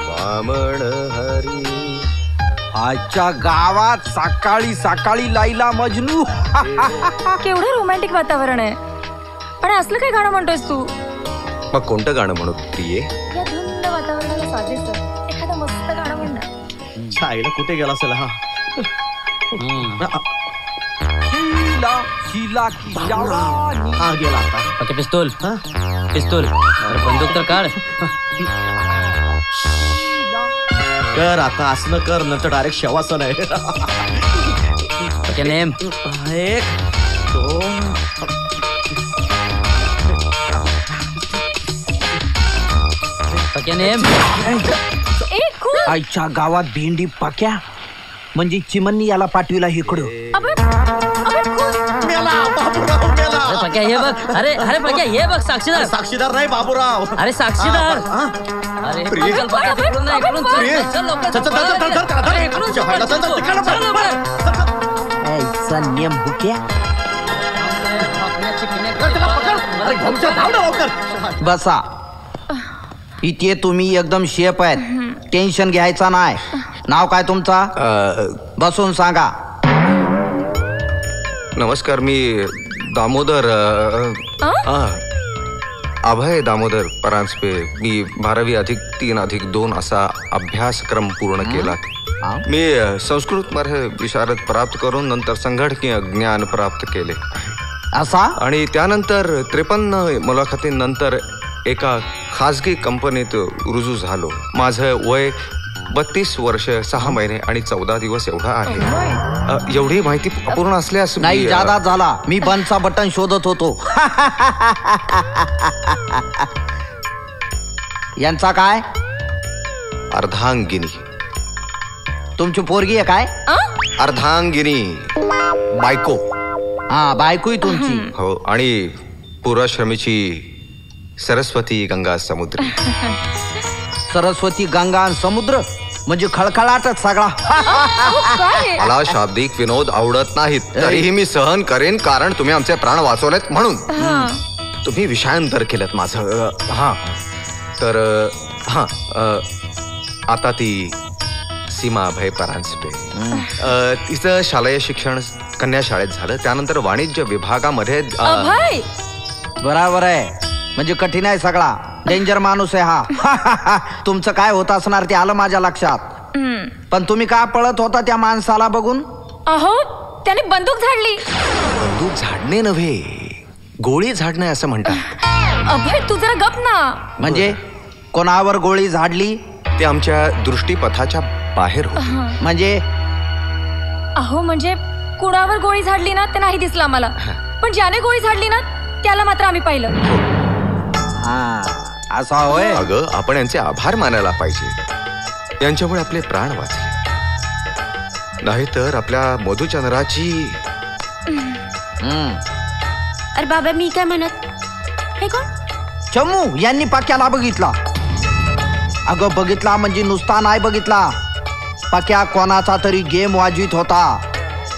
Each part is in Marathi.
वामन हरी आजच्या गावात सकाळी सकाळी लाईला मजनू. केवढं रोमॅन्टिक वातावरण आहे. आणि असलं काय गाणं म्हणतोयस तू? मग कोणतं गाणं म्हणू प्रिये? या धुंद वातावरणाला साजेसं एखादं मस्त गाणं म्हण ना. शाळेला कुठे गेला असेल हा? हा गेला आता. ओके पिस्तूल पिस्तूल बंदूक तर काढ. कर आता असलं कर नंतर डायरेक्ट शवासन आहे. Okay name 1 2 okay name. आईच्या गावात भेंडी पाक्या म्हणजे चिमणी याला पाठविला इकडं. अरे पक्या हे बघ. अरे अरे पक्या हे बघ. साक्षीदार साक्षीदार नाही बाबूराव. अरे साक्षीदार. अरे चल पक्या तिकडून नाही इकडून चल. चल लवकर. नियम हुक्या बसा. इथे तुम्ही एकदम शेप आहेत. टेन्शन घ्यायचा नाही. नाव काय तुमचा? बसून सांगा. नमस्कार, मी दामोदर अभय दामोदर परांजपे. मी 12+3+2 असा अभ्यासक्रम पूर्ण केला. मी संस्कृतमध्ये विशारद प्राप्त करून नंतर संगणकीय ज्ञान प्राप्त केले असा. आणि त्यानंतर 53 मुलाखतींनंतर एका खाजगी कंपनीत रुजू झालो. माझं वय 32 वर्ष 6 महिने आणि 14 दिवस एवढा आहे. एवढी माहिती अपूर्ण असल्यास नाही जादा झाला. मी बंदचा बटन शोधत होतो. यांचा काय? अर्धांगिनी. तुमची पोरगी आहे काय? अर्धांगिनी बायको. हा बायकोही तुमची. हो. आणि पुराश्रमीची सरस्वती गंगा समुद्र. सरस्वती गंगा आणि समुद्र म्हणजे खळखळाटच सगळा. मला शाब्दिक विनोद आवडत नाहीत. तरीही मी सहन करेन कारण तुम्ही आमचे प्राण वाचवलेत म्हणून. तुम्ही विषयांतर केलं माझं. हा तर हा आता ती सीमा अभय परांजपे. तिचं शालेय शिक्षण कन्या शाळेत झालं. त्यानंतर वाणिज्य विभागामध्ये. बराबर आहे. म्हणजे कठीण आहे सगळा. डेंजर माणूस आहे हा. तुमचं काय होत असणार ते आलं माझ्या लक्षात. पण तुम्ही का पळत होता त्या माणसाला बघून? अहो त्याने बंदूक झाडली. बंदूक झाडणे नव्हे, गोळी झाडणे असं म्हणतात. अभय तू जरा गप ना. म्हणजे कोणावर गोळी झाडली? ते आमच्या दृष्टीपथाच्या बाहेर होते. म्हणजे अहो म्हणजे कुणावर गोळी झाडली ना ते नाही दिसलं आम्हाला. पण ज्याने गोळी झाडली ना त्याला मात्र आम्ही पाहिलं. असा होय. अगं आपण यांचे आभार मानायला पाहिजे. यांच्यामुळे आपले प्राण वाचले. नाहीतर आपल्या मधुचंद्राची. अरे बाबा मी काय म्हणत. हे कोण? चमू यांनी पाक्याला बघितला. अगं बघितला म्हणजे नुसता नाही बघितला. पाक्या कोणाचा तरी गेम वाजवीत होता.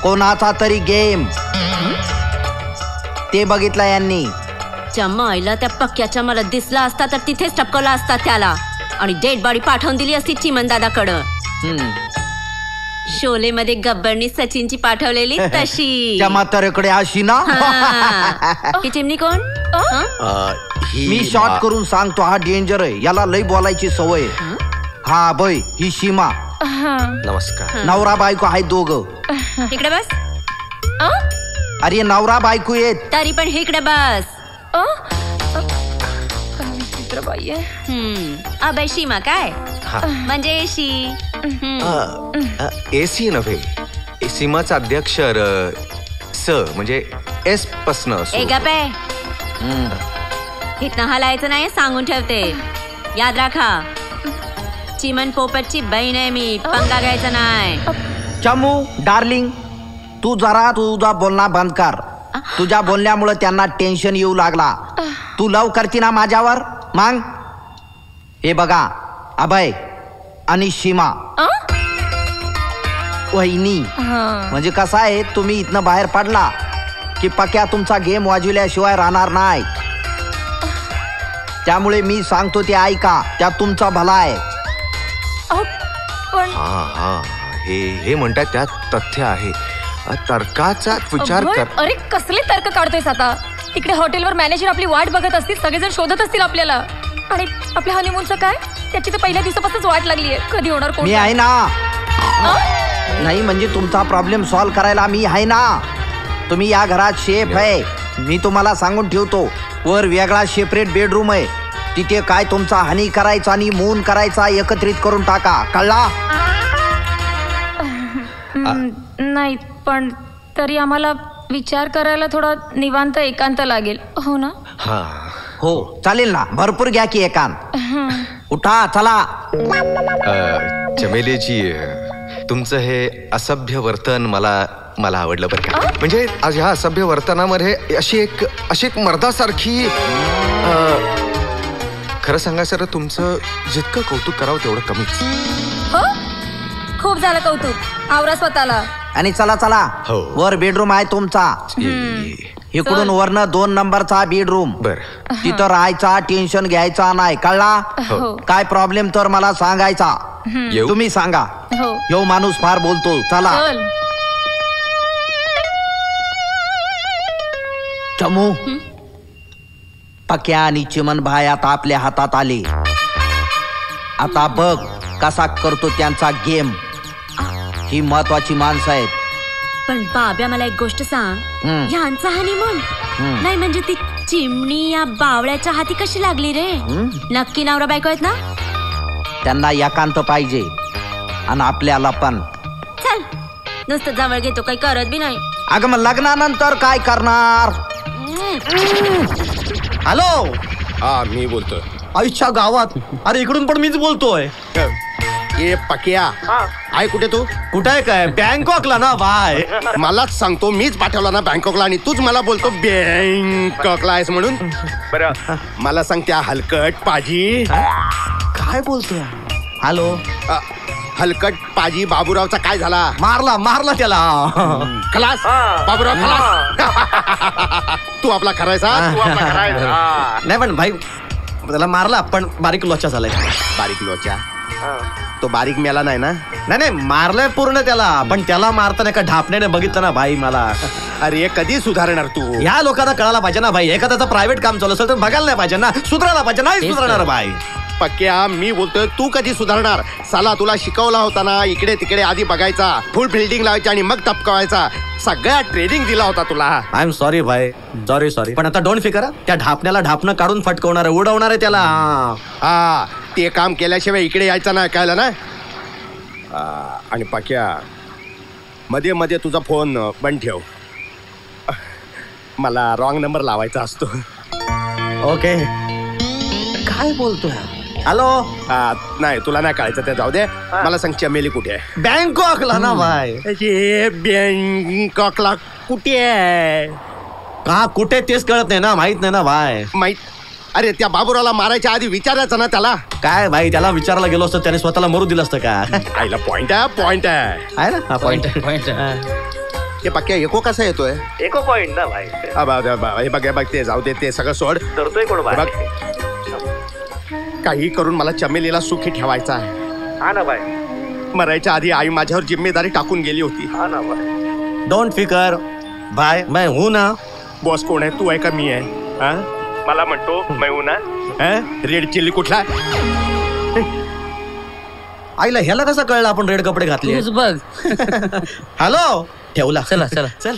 कोणाचा तरी गेम ते बघितला यांनी. चम्माईला त्या पक्क्याच्या मला दिसला असता तर तिथेच टपकवला असता त्याला आणि डेड बॉडी पाठवून दिली असती चिमन दादाकडं. शोले मध्ये गब्बरनी सचिनची पाठवलेली तशी. त्या म्हाताऱ्याकडे अशी ना. ही चिमणी कोण? मी शॉर्ट करून सांगतो. हा डेंजर आहे. याला लई बोलायची सवय. हा बय ही सीमा. नमस्कार. नवरा बायको आहे दोघं. इकडे बस. अरे नवरा बायको येत तरी पण इकडे बस. अबे सीमा काय म्हणजे एशी. एसी नव्हे, सीमाचा अध्यक्ष स म्हणजे एस पासन. इथनं हलायचं नाही सांगून ठेवते. याद राखा चिमन पोपटची बहीण आहे मी. पंगा घ्यायचा नाही. चमू डार्लिंग तू जरा तुझा बोलणं बंद कर. तुझ्या बोलण्यामुळे त्यांना टेन्शन येऊ लागला. तू लव करती ना माझ्यावर मग. हे बघा अभय आणि सीमा वहिनी हा. म्हणजे कसं आहे, तुम्ही इथनं बाहेर पडला की पक्या तुमचा गेम वाजविल्याशिवाय राहणार नाही. त्यामुळे मी सांगतो ते ऐका, त्यात तुमचा भला आहे. अहो, पण हा हा हे म्हणतात त्यात तथ्य आहे. तर्काचा विचार अभय, कर. अरे कसले तर्क काढतोयस आता? तिकडे हॉटेलवर मॅनेजर आपली वाट बघत असतील, सगळेजण शोधत असतील आपल्याला. आणि आपल्या हनीमूनचं काय? त्याची तर पहिल्या दिवसापासूनच वाट लागली आहे. कधी होणार कोण? मी आहे ना. नाही म्हणजे तुमचा प्रॉब्लेम सॉल्व्ह करायला मी आहे ना. तुम्ही या घरात शेफ आहे. मी तुम्हाला सांगून ठेवतो, वर वेगळा सेपरेट बेडरूम आहे. तिथे काय तुमचा हनी करायचा आणि मून करायचा एकत्रित करून टाका, कळला? नाही, पण तरी आम्हाला विचार करायला थोडा निवांत एकांत लागेल, हो ना? हा हो चालेल ना, भरपूर घ्या की एकांत. उठा चला. चमेलीजी, तुमचं हे असभ्य वर्तन मला आवडलं बरं का. म्हणजे आज ह्या असभ्य वर्तनामध्ये अशी एक मर्दासारखी खरं सांगायचं तर तुमचं जितकं कौतुक करावं तेवढं कमीच. हो, खूप झालं कौतुक. आवरा स्वतःला. आणि चला चला, हो. वर बेडरूम आहे तुमचा. इकडून वरनं 2 नंबरचा बेडरूम. बर. तिथं राहायचा, टेन्शन घ्यायचा नाही, कळला? हो. काय प्रॉब्लेम तर मला सांगायचा. येऊ? तुम्ही सांगा. हो. यो माणूस फार बोलतो, चला. चल. चमू, पक्या आणि चिमन भाई आता आपल्या हातात आले. आता बघ कसा करतो त्यांचा गेम. ही महत्वाची माणसं आहेत. पण बाब्या, मला एक गोष्ट सांग, ह्यांचा हनीमून नाही म्हणजे ती चिमणी या बावळ्याच्या हाती कशी लागली रे? नक्की नवरा बायको आहेत ना? त्यांना एकांत पाहिजे आणि आपल्याला पण. चल, नुसतं जवळ घेतो, काही करत बी नाही. अगं मग लग्नानंतर काय करणार? हॅलो, हा मी बोलतोय. आईच्या गावात. अरे इकडून पण मीच बोलतोय. ए पक्या, आहे कुठे तू? कुठे आहे काय? बँकॉकला ना बाय. मलाच सांगतो, मीच पाठवला ना बँकॉकला आणि तूच मला बोलतो बँकॉकला आहेस म्हणून. बरं मला सांग, त्या हलकट पाजी काय बोलतोय? हॅलो, हलकट पाजी बाबूरावचा काय झाला? मारला त्याला. खलास बाबूराव, खलास. तू आपला खरायचा. नाही पण भाई, त्याला मारला पण बारीक लोचा झालाय. बारीक लोचा? तो बारीक मेला नाही ना? नाही मारलंय पूर्ण त्याला, पण त्याला मारताना एका ढापण्याने बघितलं ना भाई मला. अरे कधी सुधारणार तू? ह्या लोकांना कळायला पाहिजे ना भाई, एखाद्याचं प्रायव्हेट काम चालू असेल तर बघायला नाही पाहिजे ना, सुधारायला पाहिजे. नाही सुधारणार भाई. पक्या, मी बोलतोय, तू कधी सुधारणार? साला तुला शिकवला होता ना, इकडे तिकडे आधी बघायचा, फुल फिल्डिंग लावायची आणि मग टपकवायचा. सगळ्या ट्रेनिंग दिला होता तुला. आय एम सॉरी भाई, सॉरी. पण आता डोंट फिकर, त्या ढापण्याला ढापणं काढून फटकवणार आहे, उडवणार आहे त्याला. हा, ते काम केल्याशिवाय इकडे यायचं ना, कळलं ना? आणि पक्या, मध्ये मध्ये तुझा फोन बंद ठेव. मला रॉंग नंबर लावायचा असतो. ओके. काय बोलतोय? हॅलो. नाही, तुला नाही कळायचं ते जाऊ दे. मला सांग, चमेली कुठे आहे? बँकॉकला ना भाई. बँकॉकला कुठे आहे? का कुठे तेच कळत नाही ना, माहित नाही ना भाई. माहित? अरे त्या बाबूरावला मारायच्या आधी विचारायचं ना त्याला. काय भाई, त्याला विचारायला गेलो असतं, त्याने स्वतःला मरू दिलं असतं का? आईला पॉइंट आहे ना हा पॉइंट. हे पक्या, एको कसा येतोय? एको पॉइंट ना भाई. हे बघ ते जाऊ दे, ते सगळं सोड. धरतोय कोण बघ, काही करून मला चमेलीला सुखी ठेवायचा आहे. हा ना भाई. मरायच्या आधी आई माझ्यावर जिम्मेदारी टाकून गेली होती. हा ना भाई. डोंट फिकर भाई, मैं हूं ना. बॉस कोण आहे, तू आहे का मी आहे? मला म्हणतो मैं हूं ना. रेड चिल्ली कुठला? आईला ह्याला कसं कळलं आपण रेड कपडे घातले? तूच बघ. हॅलो, ठेवला. चला चल.